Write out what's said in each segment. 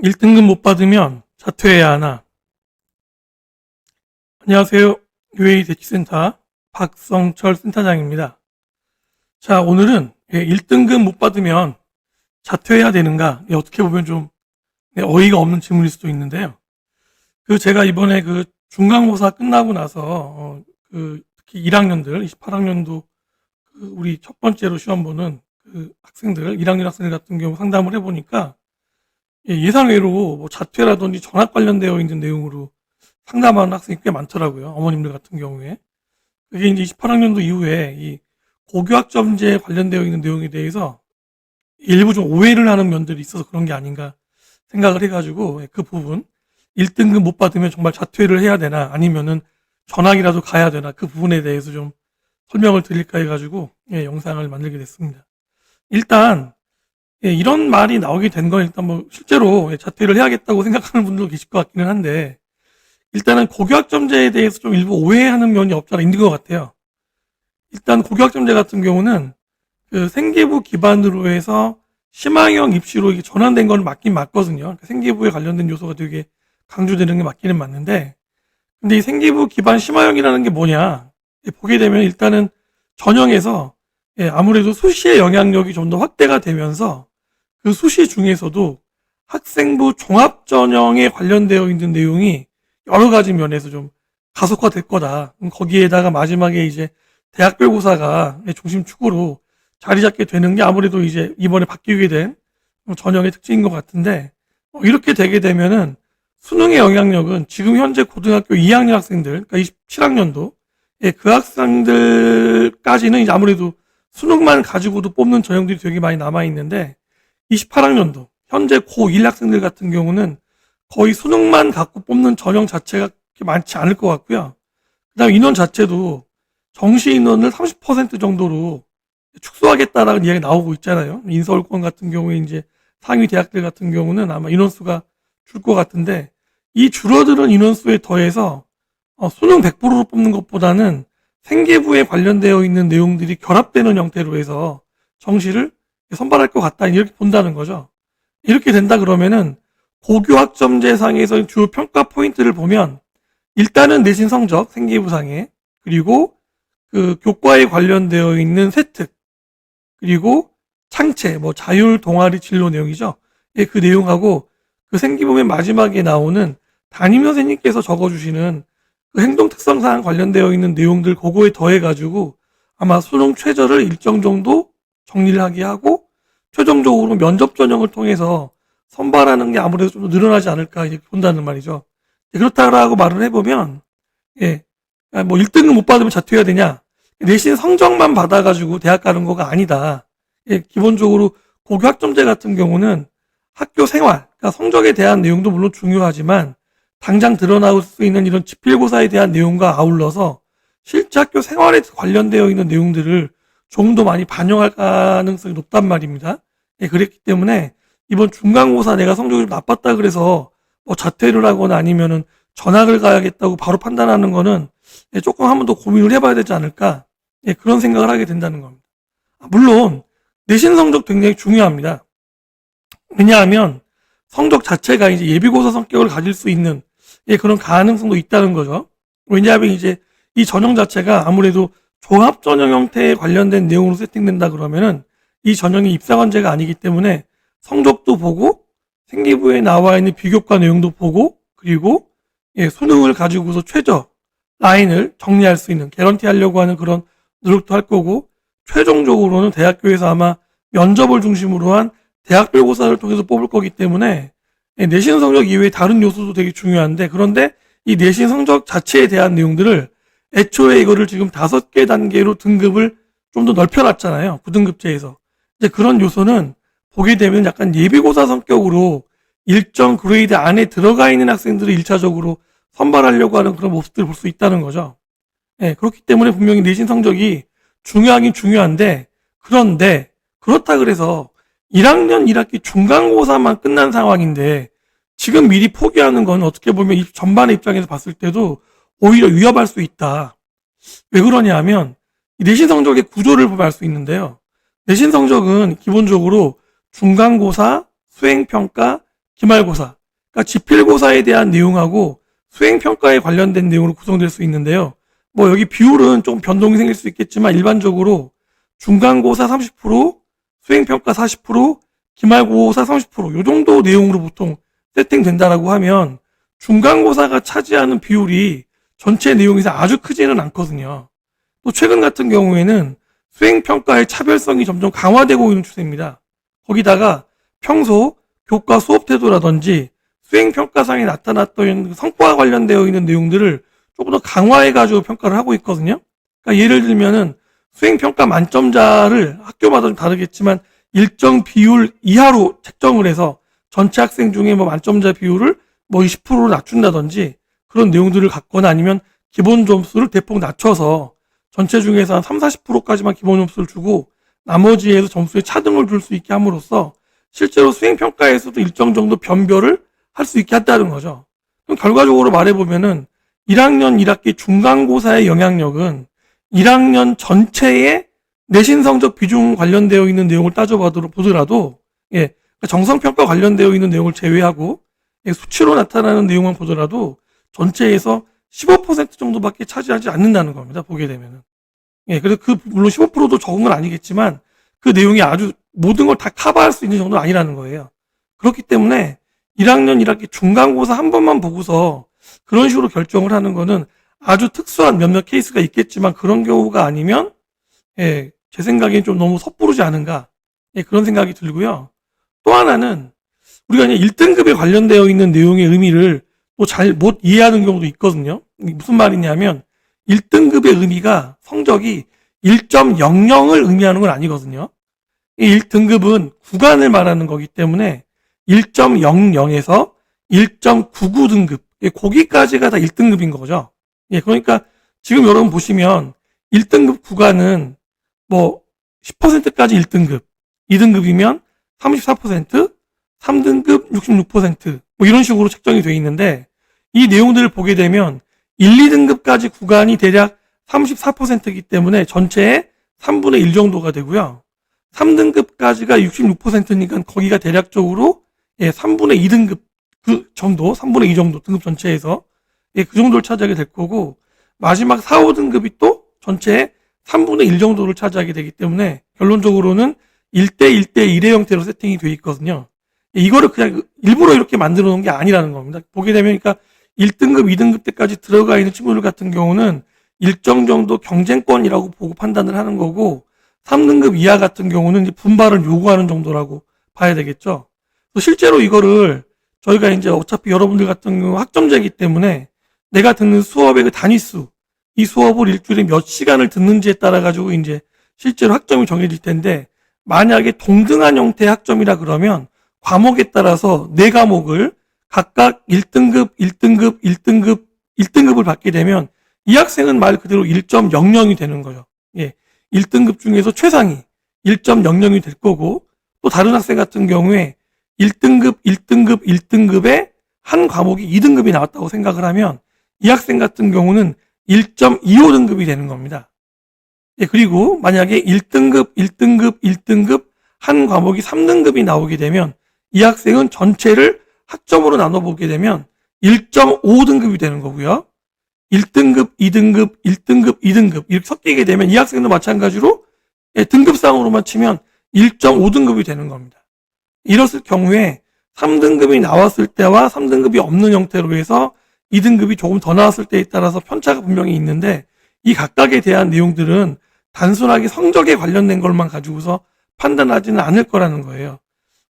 1등급 못 받으면 자퇴해야 하나? 안녕하세요. UA 대치센터 박성철 센터장입니다. 자, 오늘은 1등급 못 받으면 자퇴해야 되는가? 어떻게 보면 좀 어이가 없는 질문일 수도 있는데요. 제가 이번에 중간고사 끝나고 나서 특히 1학년들, 28학년도 우리 첫 번째로 시험 보는 학생들, 1학년 학생들 같은 경우 상담을 해보니까 예상외로 뭐 자퇴라든지 전학 관련되어 있는 내용으로 상담하는 학생이 꽤 많더라고요. 어머님들 같은 경우에. 그게 이제 28학년도 이후에 이 고교학점제 관련되어 있는 내용에 대해서 일부 좀 오해를 하는 면들이 있어서 그런 게 아닌가 생각을 해가지고 그 부분 1등급 못 받으면 정말 자퇴를 해야 되나 아니면은 전학이라도 가야 되나 그 부분에 대해서 좀 설명을 드릴까 해가지고 영상을 만들게 됐습니다. 일단 이런 말이 나오게 된 건 일단 뭐 실제로 자퇴를 해야겠다고 생각하는 분들도 계실 것 같기는 한데 일단은 고교학점제에 대해서 좀 일부 오해하는 면이 없잖아 있는 것 같아요. 일단 고교학점제 같은 경우는 생기부 기반으로 해서 심화형 입시로 이게 전환된 건 맞긴 맞거든요. 그러니까 생기부에 관련된 요소가 되게 강조되는 게 맞기는 맞는데 근데 이 생기부 기반 심화형이라는 게 뭐냐 보게 되면 일단은 전형에서 아무래도 수시의 영향력이 좀 더 확대가 되면서 그 수시 중에서도 학생부 종합전형에 관련되어 있는 내용이 여러 가지 면에서 좀 가속화될 거다. 거기에다가 마지막에 이제 대학별고사가 중심축으로 자리 잡게 되는 게 아무래도 이제 이번에 바뀌게 된 전형의 특징인 것 같은데 이렇게 되게 되면은 수능의 영향력은 지금 현재 고등학교 2학년 학생들, 그러니까 27학년도 그 학생들까지는 이제 아무래도 수능만 가지고도 뽑는 전형들이 되게 많이 남아있는데 28학년도 현재 고1 학생들 같은 경우는 거의 수능만 갖고 뽑는 전형 자체가 그렇게 많지 않을 것 같고요. 그 다음에 인원 자체도 정시 인원을 30% 정도로 축소하겠다라는 이야기가 나오고 있잖아요. 인서울권 같은 경우에 이제 상위 대학들 같은 경우는 아마 인원수가 줄 것 같은데 이 줄어드는 인원수에 더해서 수능 100%로 뽑는 것보다는 생계부에 관련되어 있는 내용들이 결합되는 형태로 해서 정시를 선발할 것 같다 이렇게 본다는 거죠. 이렇게 된다 그러면은 고교학점제상에서 주요 평가 포인트를 보면 일단은 내신 성적 생계부상에 그리고 교과에 관련되어 있는 세특 그리고 창체 뭐 자율 동아리 진로 내용이죠. 그 내용하고 생기부 맨 마지막에 나오는 담임 선생님께서 적어주시는 행동 특성상 관련되어 있는 내용들 그거에 더해가지고 아마 수능 최저를 일정 정도 정리를 하게 하고 최종적으로 면접 전형을 통해서 선발하는 게 아무래도 좀 더 늘어나지 않을까 이렇게 본다는 말이죠. 그렇다라고 말을 해보면 뭐 1등을 못 받으면 자퇴해야 되냐 내신 성적만 받아가지고 대학 가는 거가 아니다. 기본적으로 고교학점제 같은 경우는 학교 생활, 그러니까 성적에 대한 내용도 물론 중요하지만 당장 드러나올 수 있는 이런 지필고사에 대한 내용과 아울러서 실제 학교 생활에 관련되어 있는 내용들을 좀 더 많이 반영할 가능성이 높단 말입니다. 그랬기 때문에 이번 중간고사 내가 성적이 좀 나빴다 그래서 뭐 자퇴를 하거나 아니면은 전학을 가야겠다고 바로 판단하는 거는 조금 한 번 더 고민을 해봐야 되지 않을까 그런 생각을 하게 된다는 겁니다. 물론 내신 성적 굉장히 중요합니다. 왜냐하면 성적 자체가 이제 예비고사 성격을 가질 수 있는 그런 가능성도 있다는 거죠. 왜냐하면 이제 이 전형 자체가 아무래도 종합 전형 형태에 관련된 내용으로 세팅된다 그러면은 이 전형이 입사관제가 아니기 때문에 성적도 보고 생기부에 나와 있는 비교과 내용도 보고 그리고 수능을 가지고서 최저 라인을 정리할 수 있는 개런티 하려고 하는 그런 노력도 할 거고 최종적으로는 대학교에서 아마 면접을 중심으로 한 대학별 고사를 통해서 뽑을 거기 때문에 내신 성적 이외에 다른 요소도 되게 중요한데 그런데 이 내신 성적 자체에 대한 내용들을 애초에 이거를 지금 5개 단계로 등급을 좀 더 넓혀놨잖아요. 9등급제에서. 이제 그런 요소는 보게 되면 약간 예비고사 성격으로 일정 그레이드 안에 들어가 있는 학생들을 1차적으로 선발하려고 하는 그런 모습들을 볼 수 있다는 거죠. 그렇기 때문에 분명히 내신 성적이 중요하긴 중요한데 그런데 그렇다 그래서 1학년 1학기 중간고사만 끝난 상황인데 지금 미리 포기하는 건 어떻게 보면 이 전반의 입장에서 봤을 때도 오히려 위협할 수 있다. 왜 그러냐 하면 내신 성적의 구조를 보면 알 수 있는데요. 내신 성적은 기본적으로 중간고사, 수행평가, 기말고사. 그러니까 지필고사에 대한 내용하고 수행평가에 관련된 내용으로 구성될 수 있는데요. 뭐 여기 비율은 조금 변동이 생길 수 있겠지만 일반적으로 중간고사 30%, 수행평가 40%, 기말고사 30%, 요 정도 내용으로 보통 세팅된다라고 하면 중간고사가 차지하는 비율이 전체 내용에서 아주 크지는 않거든요. 또 최근 같은 경우에는 수행평가의 차별성이 점점 강화되고 있는 추세입니다. 거기다가 평소 교과 수업 태도라든지 수행평가상에 나타났던 성과와 관련되어 있는 내용들을 조금 더 강화해가지고 평가를 하고 있거든요. 그러니까 예를 들면은 수행평가 만점자를 학교마다 좀 다르겠지만 일정 비율 이하로 책정을 해서 전체 학생 중에 뭐 만점자 비율을 뭐 20%로 낮춘다든지 그런 내용들을 갖거나 아니면 기본 점수를 대폭 낮춰서 전체 중에서 한 3, 40%까지만 기본 점수를 주고 나머지에서 점수에 차등을 줄 수 있게 함으로써 실제로 수행평가에서도 일정 정도 변별을 할 수 있게 한다는 거죠. 그럼 결과적으로 말해보면은 1학년 1학기 중간고사의 영향력은 1학년 전체의 내신 성적 비중 관련되어 있는 내용을 따져보더라도, 예, 정성평가 관련되어 있는 내용을 제외하고, 예, 수치로 나타나는 내용만 보더라도 전체에서 15% 정도밖에 차지하지 않는다는 겁니다. 보게 되면은. 예, 그래서 물론 15%도 적은 건 아니겠지만 그 내용이 아주 모든 걸 다 커버할 수 있는 정도는 아니라는 거예요. 그렇기 때문에 1학년 1학기 중간고사 한 번만 보고서 그런 식으로 결정을 하는 거는 아주 특수한 몇몇 케이스가 있겠지만 그런 경우가 아니면, 예, 제 생각엔 좀 너무 섣부르지 않은가, 예, 그런 생각이 들고요. 또 하나는 우리가 그냥 1등급에 관련되어 있는 내용의 의미를 또 잘 못 이해하는 경우도 있거든요. 무슨 말이냐면 1등급의 의미가 성적이 1.00을 의미하는 건 아니거든요. 이 1등급은 구간을 말하는 거기 때문에 1.00에서 1.99등급, 거기까지가 다 1등급인 거죠. 예, 그러니까 지금 여러분 보시면 1등급 구간은 뭐 10%까지 1등급, 2등급이면 34%, 3등급 66%, 뭐 이런 식으로 책정이 되어 있는데 이 내용들을 보게 되면 1, 2등급까지 구간이 대략 34%이기 때문에 전체의 3분의 1 정도가 되고요. 3등급까지가 66%니까 거기가 대략적으로, 예, 3분의 2등급 그 정도, 3분의 2 정도 등급 전체에서, 예, 그 정도를 차지하게 될 거고 마지막 4, 5등급이 또 전체의 3분의 1 정도를 차지하게 되기 때문에 결론적으로는 1대 1대 1의 형태로 세팅이 되어 있거든요. 이거를 그냥 일부러 이렇게 만들어 놓은 게 아니라는 겁니다. 보게 되면 그러니까 1등급, 2등급 때까지 들어가 있는 친구들 같은 경우는 일정 정도 경쟁권이라고 보고 판단을 하는 거고 3등급 이하 같은 경우는 이제 분발을 요구하는 정도라고 봐야 되겠죠. 실제로 이거를 저희가 이제 어차피 여러분들 같은 경우 학점제이기 때문에 내가 듣는 수업의 그 단위수, 이 수업을 일주일에 몇 시간을 듣는지에 따라 가지고 이제 실제로 학점이 정해질 텐데 만약에 동등한 형태의 학점이라 그러면 과목에 따라서 4과목을 각각 1등급, 1등급, 1등급, 1등급을 받게 되면 이 학생은 말 그대로 1.00이 되는 거죠. 예. 1등급 중에서 최상위 1.00이 될 거고 또 다른 학생 같은 경우에 1등급, 1등급, 1등급에 한 과목이 2등급이 나왔다고 생각을 하면 이 학생 같은 경우는 1.25등급이 되는 겁니다. 예, 그리고 만약에 1등급, 1등급, 1등급 한 과목이 3등급이 나오게 되면 이 학생은 전체를 학점으로 나눠보게 되면 1.5등급이 되는 거고요. 1등급, 2등급, 1등급, 2등급 이렇게 섞이게 되면 이 학생도 마찬가지로, 예, 등급상으로만 치면 1.5등급이 되는 겁니다. 이랬을 경우에 3등급이 나왔을 때와 3등급이 없는 형태로 해서 2등급이 조금 더 나왔을 때에 따라서 편차가 분명히 있는데 이 각각에 대한 내용들은 단순하게 성적에 관련된 것만 가지고서 판단하지는 않을 거라는 거예요.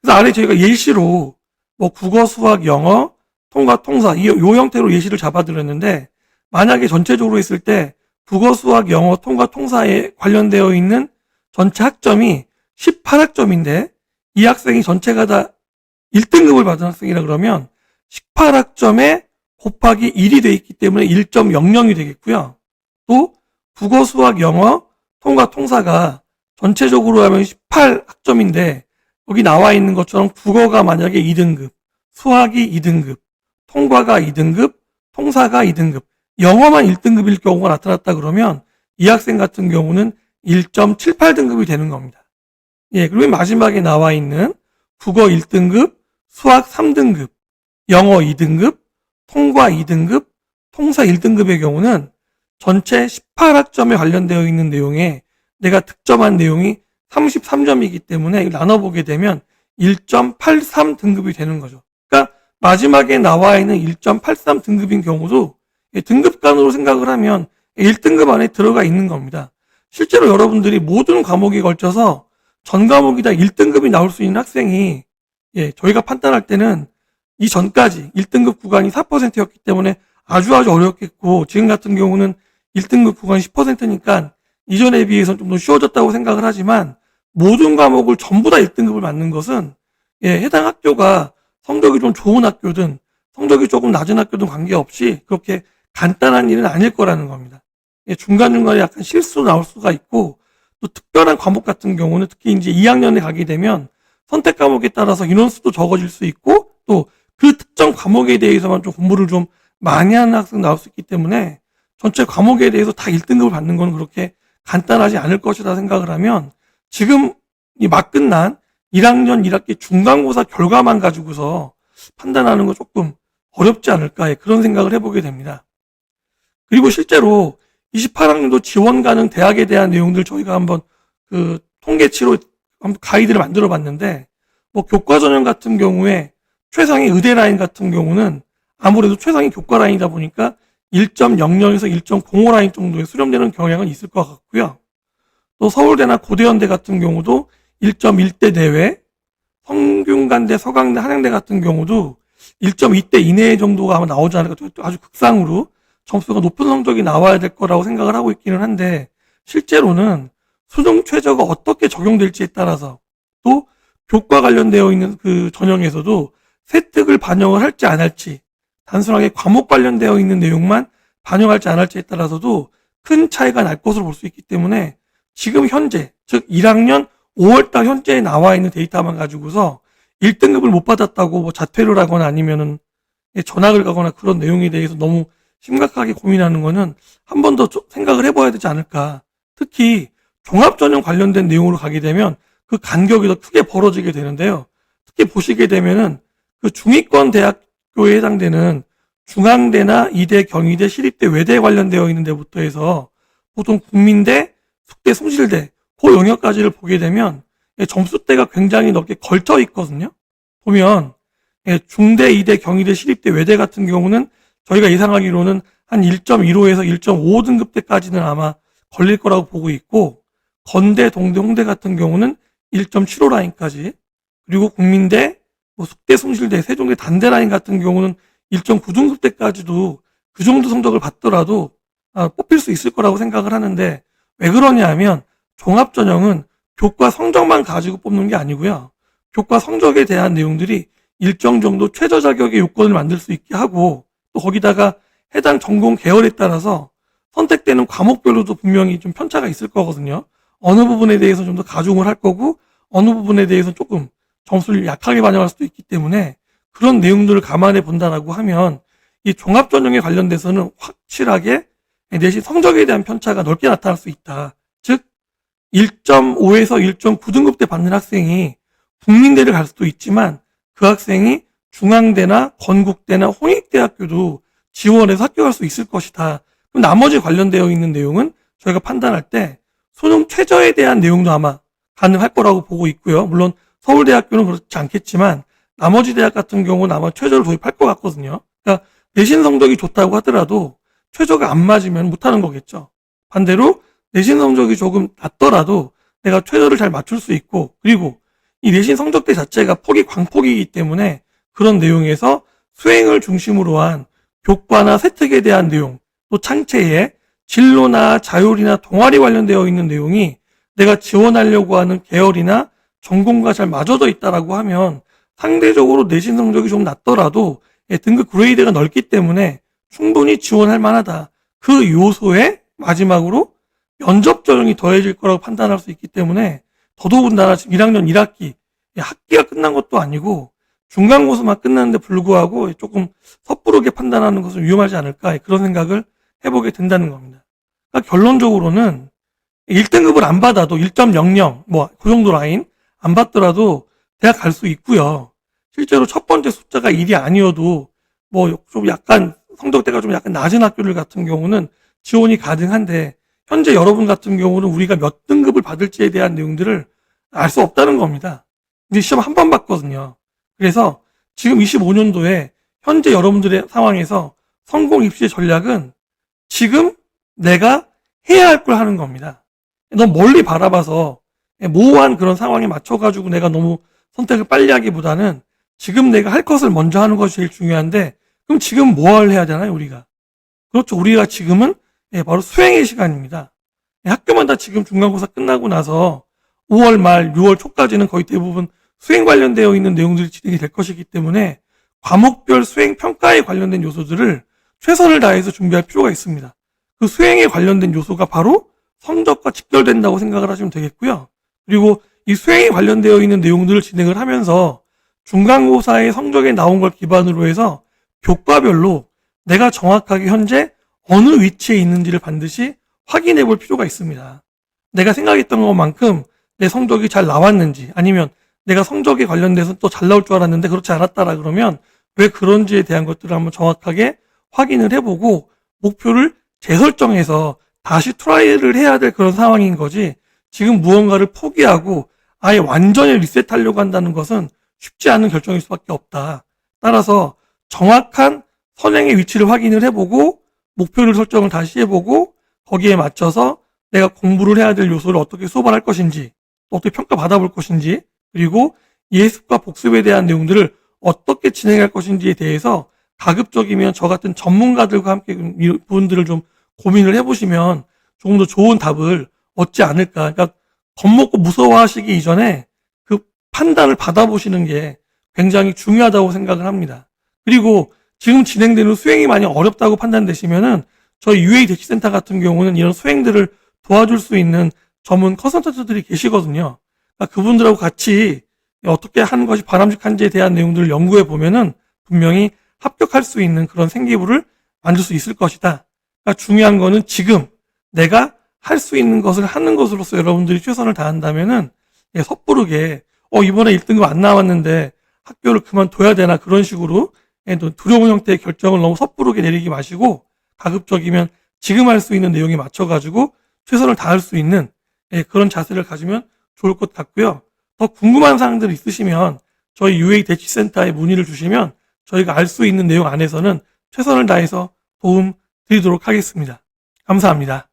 그래서 아래 저희가 예시로 뭐 국어, 수학, 영어, 통과, 통사 요 형태로 예시를 잡아드렸는데 만약에 전체적으로 했을 때 국어, 수학, 영어, 통과, 통사에 관련되어 있는 전체 학점이 18학점인데 이 학생이 전체가 다 1등급을 받은 학생이라 그러면 18학점에 곱하기 1이 돼 있기 때문에 1.00이 되겠고요. 또 국어, 수학, 영어, 통과, 통사가 전체적으로 하면 18학점인데 여기 나와 있는 것처럼 국어가 만약에 2등급, 수학이 2등급, 통과가 2등급, 통사가 2등급, 영어만 1등급일 경우가 나타났다 그러면 이 학생 같은 경우는 1.78등급이 되는 겁니다. 예, 그리고 마지막에 나와 있는 국어 1등급, 수학 3등급, 영어 2등급, 통과 2등급, 통사 1등급의 경우는 전체 18학점에 관련되어 있는 내용에 내가 득점한 내용이 33점이기 때문에 나눠보게 되면 1.83 등급이 되는 거죠. 그러니까 마지막에 나와 있는 1.83 등급인 경우도 등급간으로 생각을 하면 1등급 안에 들어가 있는 겁니다. 실제로 여러분들이 모든 과목에 걸쳐서 전 과목이 다 1등급이 나올 수 있는 학생이 저희가 판단할 때는 이 전까지 1등급 구간이 4%였기 때문에 아주 어렵겠고, 지금 같은 경우는 1등급 구간이 10%니까 이전에 비해서 좀 더 쉬워졌다고 생각을 하지만, 모든 과목을 전부 다 1등급을 맞는 것은 해당 학교가 성적이 좀 좋은 학교든 성적이 조금 낮은 학교든 관계없이 그렇게 간단한 일은 아닐 거라는 겁니다. 중간중간에 약간 실수 나올 수가 있고, 또 특별한 과목 같은 경우는 특히 이제 2학년에 가게 되면 선택 과목에 따라서 인원수도 적어질 수 있고, 또 그 특정 과목에 대해서만 좀 공부를 좀 많이 하는 학생 나올 수 있기 때문에 전체 과목에 대해서 다 1등급을 받는 건 그렇게 간단하지 않을 것이다 생각을 하면, 지금 이 막 끝난 1학년 1학기 중간고사 결과만 가지고서 판단하는 거 조금 어렵지 않을까, 그런 생각을 해보게 됩니다. 그리고 실제로 28학년도 지원 가능 대학에 대한 내용들 저희가 한번 그 통계치로 한번 가이드를 만들어 봤는데, 뭐 교과 전형 같은 경우에 최상위 의대 라인 같은 경우는 아무래도 최상위 교과 라인이다 보니까 1.00에서 1.05 라인 정도에 수렴되는 경향은 있을 것 같고요. 또 서울대나 고대연대 같은 경우도 1.1대 내외, 성균관대, 서강대, 한양대 같은 경우도 1.2대 이내 정도가 아마 나오지 않을까, 아주 극상으로 점수가 높은 성적이 나와야 될 거라고 생각을 하고 있기는 한데, 실제로는 수능 최저가 어떻게 적용될지에 따라서, 또 교과 관련되어 있는 그 전형에서도 세특을 반영을 할지 안 할지, 단순하게 과목 관련되어 있는 내용만 반영할지 안 할지에 따라서도 큰 차이가 날 것으로 볼 수 있기 때문에, 지금 현재, 즉 1학년 5월달 현재에 나와 있는 데이터만 가지고서 1등급을 못 받았다고 뭐 자퇴를 하거나 아니면은 전학을 가거나 그런 내용에 대해서 너무 심각하게 고민하는 거는 한 번 더 생각을 해봐야 되지 않을까. 특히 종합전형 관련된 내용으로 가게 되면 그 간격이 더 크게 벌어지게 되는데요. 특히 보시게 되면은 그 중위권 대학교에 해당되는 중앙대나 이대, 경희대, 시립대, 외대에 관련되어 있는 데부터 해서 보통 국민대, 숙대, 숭실대 그 영역까지를 보게 되면 점수대가 굉장히 넓게 걸쳐 있거든요. 보면 중대, 이대, 경희대, 시립대, 외대 같은 경우는 저희가 예상하기로는 한 1.15에서 1.5 등급대까지는 아마 걸릴 거라고 보고 있고, 건대, 동대, 홍대 같은 경우는 1.75 라인까지, 그리고 국민대, 뭐 숙대, 숭실대, 세종대, 단대 라인 같은 경우는 1.9 등급대까지도 그 정도 성적을 받더라도 뽑힐 수 있을 거라고 생각을 하는데, 왜 그러냐 하면 종합전형은 교과 성적만 가지고 뽑는 게 아니고요. 교과 성적에 대한 내용들이 일정 정도 최저 자격의 요건을 만들 수 있게 하고, 또 거기다가 해당 전공 계열에 따라서 선택되는 과목별로도 분명히 좀 편차가 있을 거거든요. 어느 부분에 대해서 좀 더 가중을 할 거고, 어느 부분에 대해서 조금 점수를 약하게 반영할 수도 있기 때문에, 그런 내용들을 감안해 본다라고 하면 이 종합전형에 관련돼서는 확실하게 내신 성적에 대한 편차가 넓게 나타날 수 있다. 즉 1.5에서 1.9 등급대 받는 학생이 국민대를 갈 수도 있지만, 그 학생이 중앙대나 건국대나 홍익대학교도 지원해서 합격할 수 있을 것이다. 그럼 나머지 관련되어 있는 내용은 저희가 판단할 때 수능 최저에 대한 내용도 아마 가능할 거라고 보고 있고요. 물론 서울대학교는 그렇지 않겠지만 나머지 대학 같은 경우는 아마 최저를 도입할 것 같거든요. 그러니까 내신 성적이 좋다고 하더라도 최저가 안 맞으면 못하는 거겠죠. 반대로 내신 성적이 조금 낮더라도 내가 최저를 잘 맞출 수 있고, 그리고 이 내신 성적대 자체가 폭이 광폭이기 때문에 그런 내용에서 수행을 중심으로 한 교과나 세특에 대한 내용, 또 창체에 진로나 자율이나 동아리 관련되어 있는 내용이 내가 지원하려고 하는 계열이나 전공과 잘 맞아져 있다라고 하면 상대적으로 내신 성적이 좀 낮더라도 등급 그레이드가 넓기 때문에 충분히 지원할 만하다. 그 요소에 마지막으로 면접 전형이 더해질 거라고 판단할 수 있기 때문에, 더더군다나 지금 1학년 1학기 학기가 끝난 것도 아니고 중간고사만 끝났는데 불구하고 조금 섣부르게 판단하는 것은 위험하지 않을까, 그런 생각을 해보게 된다는 겁니다. 그러니까 결론적으로는 1등급을 안 받아도 1.00 뭐 그 정도 라인 안 받더라도 대학 갈 수 있고요. 실제로 첫 현재 숫자가 1이 아니어도 뭐 좀 약간 성적대가 좀 약간 낮은 학교들 같은 경우는 지원이 가능한데 현재 여러분 같은 경우는 우리가 몇 등급을 받을지에 대한 내용들을 알 수 없다는 겁니다. 이제 시험 한 번 봤거든요. 그래서 지금 25년도에 현재 여러분들의 상황에서 성공 입시 전략은 지금 내가 해야 할 걸 하는 겁니다. 너무 멀리 바라봐서 모호한 그런 상황에 맞춰가지고 내가 너무 선택을 빨리 하기보다는 지금 내가 할 것을 먼저 하는 것이 제일 중요한데, 그럼 지금 뭘 해야 되나요, 우리가? 그렇죠. 우리가 지금은 바로 수행의 시간입니다. 학교마다 지금 중간고사 끝나고 나서 5월 말, 6월 초까지는 거의 대부분 수행 관련되어 있는 내용들이 진행이 될 것이기 때문에 과목별 수행 평가에 관련된 요소들을 최선을 다해서 준비할 필요가 있습니다. 그 수행에 관련된 요소가 바로 성적과 직결된다고 생각을 하시면 되겠고요. 그리고 이 수행에 관련되어 있는 내용들을 진행을 하면서 중간고사의 성적에 나온 걸 기반으로 해서 교과별로 내가 정확하게 현재 어느 위치에 있는지를 반드시 확인해 볼 필요가 있습니다. 내가 생각했던 것만큼 내 성적이 잘 나왔는지, 아니면 내가 성적에 관련돼서 또 잘 나올 줄 알았는데 그렇지 않았다라 그러면 왜 그런지에 대한 것들을 한번 정확하게 확인을 해보고 목표를 재설정해서 다시 트라이를 해야 될 그런 상황인 거지, 지금 무언가를 포기하고 아예 완전히 리셋하려고 한다는 것은 쉽지 않은 결정일 수밖에 없다. 따라서 정확한 선행의 위치를 확인을 해보고 목표를 설정을 다시 해보고 거기에 맞춰서 내가 공부를 해야 될 요소를 어떻게 수업을 할 것인지, 어떻게 평가받아 볼 것인지, 그리고 예습과 복습에 대한 내용들을 어떻게 진행할 것인지에 대해서 가급적이면 저 같은 전문가들과 함께 이 부분들을 좀 고민을 해보시면 조금 더 좋은 답을 얻지 않을까. 그러니까 겁먹고 무서워하시기 이전에 그 판단을 받아보시는 게 굉장히 중요하다고 생각을 합니다. 그리고 지금 진행되는 수행이 많이 어렵다고 판단되시면은 저희 UA 대치센터 같은 경우는 이런 수행들을 도와줄 수 있는 전문 컨설턴트들이 계시거든요. 그러니까 그분들하고 같이 어떻게 하는 것이 바람직한지에 대한 내용들을 연구해 보면은 분명히 합격할 수 있는 그런 생기부를 만들 수 있을 것이다. 그러니까 중요한 거는 지금 내가 할 수 있는 것을 하는 것으로서 여러분들이 최선을 다한다면은 섣부르게 이번에 1등급 안 나왔는데 학교를 그만둬야 되나 그런 식으로 두려운 형태의 결정을 너무 섣부르게 내리지 마시고 가급적이면 지금 할 수 있는 내용에 맞춰가지고 최선을 다할 수 있는 그런 자세를 가지면 좋을 것 같고요. 더 궁금한 사항들 있으시면 저희 UA 대치센터에 문의를 주시면 저희가 알 수 있는 내용 안에서는 최선을 다해서 도움 드리도록 하겠습니다. 감사합니다.